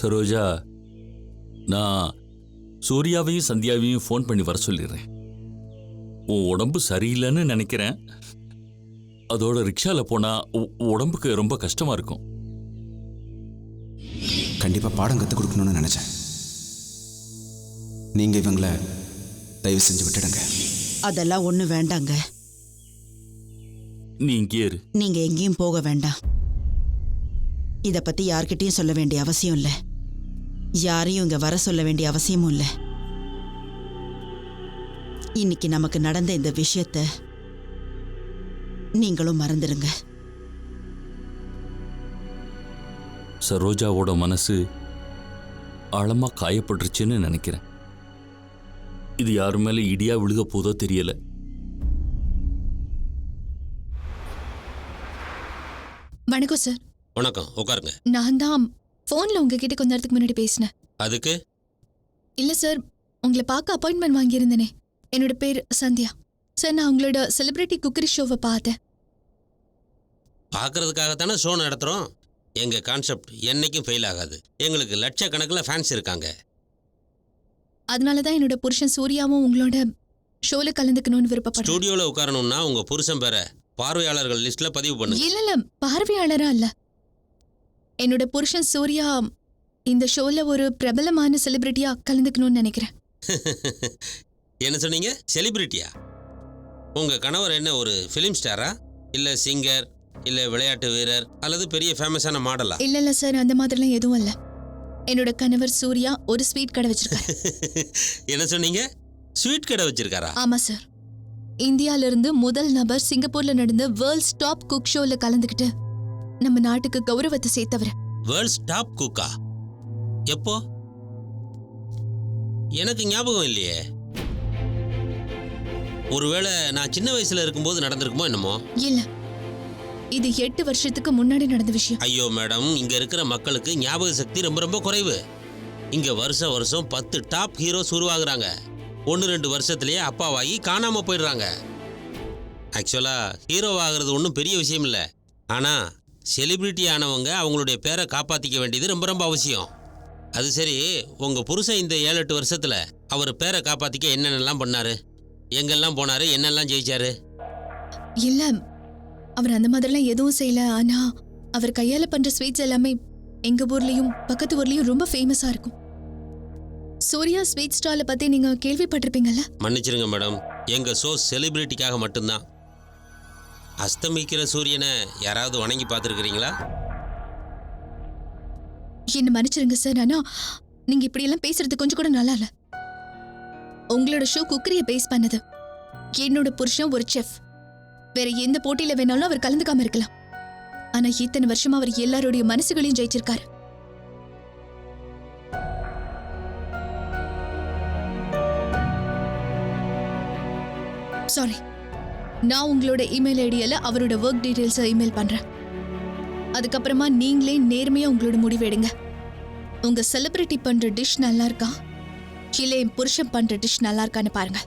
சரோஜா, நான் சூர்யாவையும் சந்தியாவையும் ஃபோன் பண்ணி வர சொல்லிடுறேன். உன் உடம்பு சரியில்லைன்னு நினைக்கிறேன். அதோட ரிக்ஷால போனா உடம்புக்கு ரொம்ப கஷ்டமா இருக்கும். கண்டிப்பா பாடம் கற்றுக் கொடுக்கணும்னு நினைச்சேன். நீங்க இவங்களை தயவு செஞ்சு விட்டுடுங்க. அதெல்லாம் ஒண்ணு வேண்டாங்க. நீ இங்கே இரு. நீங்க எங்கேயும் போக வேண்டாம். இத பத்தி யார்கிட்டயும் சொல்ல வேண்டிய அவசியம் இல்லை. யாரையும் இங்க வர சொல்ல வேண்டிய அவசியமும் இல்லை. இன்னைக்கு நமக்கு நடந்த இந்த விஷயத்த நீங்களும் மறந்துடுங்க. சரோஜாவோட மனசு ஆழமா காயப்பட்டுருச்சுன்னு நினைக்கிறேன். இது யாரு மேல இடியா விழுக போதோ தெரியல. வணக்கம் சார். வணக்கம், உட்காருங்க. நான் தான் ஃபோன்ல உங்ககிட்ட கொஞ்ச நேரத்துக்கு முன்னாடி பேசினேன். அதுக்கு இல்ல சார், உங்களை பார்க்க அப்பாயின்மெண்ட் வாங்கியிருந்தேனே. என்னோட பேர் சந்தியா சார். நான் உங்களோட செலிபிரிட்டி குக்கரி ஷோவை பார்த்தேன். பார்க்கறதுக்காகத்தானே ஷோ நடத்துகிறோம். எங்கள் கான்செப்ட் என்னைக்கும் ஃபெயில் ஆகாது. எங்களுக்கு லட்சக்கணக்கில் ஃபேன்ஸ் இருக்காங்க. அதனால தான் என்னோட புருஷன் சூர்யாவும் உங்களோட ஷோவில் கலந்துக்கணும்னு விருப்பப்படுறேன். ஸ்டூடியோவில் உட்காரணும்னா உங்கள் புருஷன் பேரை பார்வையாளர்கள் லிஸ்ட்டில் பதிவு பண்ணுங்க. இல்ல பார்வையாளரா இல்ல. என்னோட புருஷன் சூர்யா இந்த ஷோவில் ஒரு பிரபலமான செலிபிரிட்டியா கலந்துக்கணும்னு நினைக்கிறேன். என்ன சொன்னீங்க? செலிபிரிட்டியா? உங்கள் கணவர் என்ன ஒரு ஃபிலிம் ஸ்டாரா, இல்லை சிங்கர், இல்லை விளையாட்டு வீரர், அல்லது பெரிய ஃபேமஸான மாடலா? இல்ல சார், அந்த மாதிரிலாம் எதுவும் இல்லை. என்னோட கணவர் சூர்யா ஒரு ஸ்வீட் கடை வச்சிருக்காரு. என்ன சொன்னீங்க? ஸ்வீட் கடை வச்சிருக்காரா? ஆமா சார். இந்தியால இருந்து முதல் நபர் சிங்கப்பூர்ல நடந்த வேர்ல்ட்ஸ் டாப் குக் ஷோல கலந்துக்கிட்டு நம்ம நாட்டுக்கு கௌரவத்தை சேர்த்தவர். World's top குக்கா? எப்போ? எனக்கு ஞாபகம் இல்லையே. ஒருவேளை நான் சின்ன வயசுல இருக்கும்போது நடந்திருக்குமோ என்னமோ. இல்ல, இது 8 வருஷத்துக்கு முன்னாடி நடந்த விஷயம். ஐயோ மேடம், இங்க இருக்கிற மக்களுக்கு ஞாபக சக்தி ரொம்ப ரொம்ப குறைவு. இங்க வருஷம் 10 டாப் ஹீரோஸ் உருவாகுறாங்க. 1-2 வருஷத்துலயே அப்பாவாகி காணாம போயிடுறாங்க. ஆக்சுவலா ஹீரோ ஆகிறது ஒன்றும் பெரிய விஷயம் இல்லை. ஆனா செலிபிரிட்டி ஆனவங்க அவங்களுடைய பேரை காப்பாற்றிக்க வேண்டியது ரொம்ப ரொம்ப அவசியம். அது சரி, உங்க புருஷன் இந்த 7-8 வருஷத்துல அவர் பேரை காப்பாற்றிக்க என்னென்னலாம் பண்ணாரு? எங்கெல்லாம் போனாரு? என்னெல்லாம் ஜெயிச்சாரு? இல்ல, அவர் அந்த மாதிரிலாம் எதுவும் செய்யல. ஆனா அவர் கையால பண்ற ஸ்வீட்ஸ் எல்லாமே எங்க ஊர்லயும் பக்கத்து ஊர்லயும் ரொம்ப ஃபேமஸா இருக்கும். சூர்யா ஸ்வீட் ஸ்டாலை பத்தி நீங்க கேள்விப்பட்டிருப்பீங்கல்ல? மன்னிச்சிருங்க மேடம், எங்க ஷோ செலிபிரிட்டிக்காக மட்டும்தான். அஸ்தமிக்கிற சூரியனை யாராவது வணங்கி பார்த்துருக்கிறீங்களா? என்ன மன்னிச்சிருங்க சார், ஆனா நீங்க இப்படி எல்லாம் பேசுறது கொஞ்சம் கூட நல்லா இல்ல. உங்களோட ஷோ குக்கரியை பேஸ் பண்ணது. என்னோட புருஷன் ஒரு செஃப். வேற எந்த போட்டியில வேணாலும் அவர் கலந்துக்காம இருக்கலாம். ஆனா இத்தனை வருஷமா அவர் எல்லாருடைய மனசுகளையும் ஜெயிச்சிருக்காரு. சாரி, நான் உங்களோட இமெயில் ஐடியால அவரோட ஒர்க் டீடைல்ஸை இமெயில் பண்றேன். அதுக்கப்புறமா நீங்களே நேர்மையா உங்களோட முடிவு எடுங்க. உங்க செலிபிரிட்டி பண்ற டிஷ் நல்லா இருக்கா, இல்ல என் புருஷன் பண்ற டிஷ் நல்லா இருக்கான்னு பாருங்க.